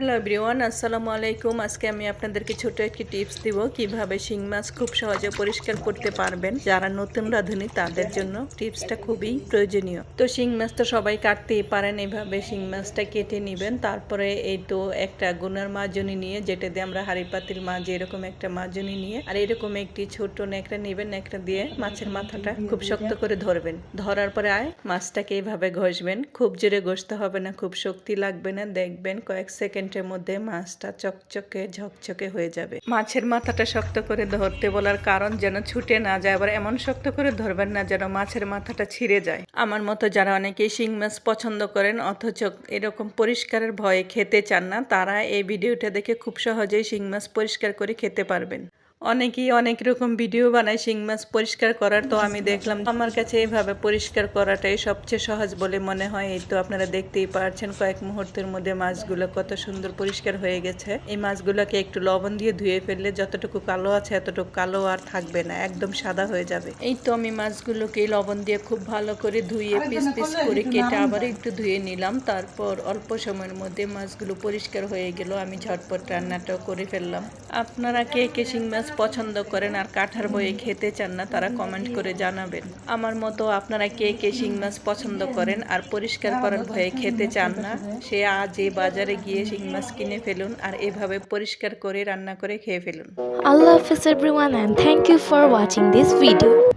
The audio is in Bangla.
হ্যালো এভরিওয়ান, আসসালামু আলাইকুম। আজকে আমি আপনাদেরকে ছোট একটি টিপস দিব কিভাবে শিং মাছ খুব সহজে পরিষ্কার করতে পারবেন। যারা নতুন রাঁধুনি তাদের জন্য টিপসটা খুবই প্রয়োজনীয়। তো শিং মাছ তো সবাই কাটতেই পারেন। এইভাবে শিং মাছটা কেটে নেবেন। তারপরে এই তো একটা গুনার মাজনি নিয়ে, যেটা দিয়ে আমরা হাঁড়ি পাতিল মাজি, এরকম একটা মাজনি নিয়ে আর এরকম একটি ছোট ন্যাকড়া নেবেন। ন্যাকড়া দিয়ে মাছের মাথাটা খুব শক্ত করে ধরবেন। ধরার পরে মাছটাকে এইভাবে ঘষবেন। খুব জোরে ঘষতে হবে না, খুব শক্তি লাগবে না। দেখবেন কয়েক সেকেন্ডের মধ্যে মাছটা চকচকে ঝকঝকে হয়ে যাবে। মাছের মাথাটা শক্ত করে ধরতে বলার কারণ যেন ছুটে না যায়, আবার এমন শক্ত করে ধরবেন না যেন মাছের মাথাটা ছিঁড়ে যায়। আমার মতো যারা অনেকেই শিং মাছ পছন্দ করেন অথচ এরকম পরিষ্কারের ভয়ে খেতে চান না, তারা এই ভিডিওটা দেখে খুব সহজেই শিং মাছ পরিষ্কার করে খেতে পারবেন। অনেকেই অনেক রকম ভিডিও বানায় শিং মাছ পরিষ্কার করার, তো আমি দেখলাম আমার কাছে এইভাবে পরিষ্কার করাটাই সবচেয়ে সহজ বলে মনে হয়। এই তো আপনারা দেখতেই পারছেন কয়েক মুহূর্তের মধ্যে মাছগুলো কত সুন্দর পরিষ্কার হয়ে গেছে। এই মাছগুলোকে একটু লবণ দিয়ে ধুয়ে ফেললে যতটুকু কালো আছে এতটুকু কালো আর থাকবে না, একদম সাদা হয়ে যাবে। এই তো আমি মাছগুলোকে লবণ দিয়ে খুব ভালো করে ধুয়ে পিস পিস করে কেটে আবার একটু ধুয়ে নিলাম। তারপর অল্প সময়ের মধ্যে মাছগুলো পরিষ্কার হয়ে গেল। আমি ঝটপট রান্নাটাও করে ফেললাম। আপনারা কে কে শিং মাছ পছন্দ করেন আর কাঁঠার বয়ে খেতে চান না, তারা কমেন্ট করে জানাবেন। আমার মতো আপনারা কে কে শিং মাছ পছন্দ করেন আর পরিষ্কার করার ভয়ে খেতে চান না, সে আজই বাজারে গিয়ে শিং মাছ কিনে ফেলুন আর এভাবে পরিষ্কার করে রান্না করে খেয়ে ফেলুন। Allah Hafiz everyone, and thank you for watching this video.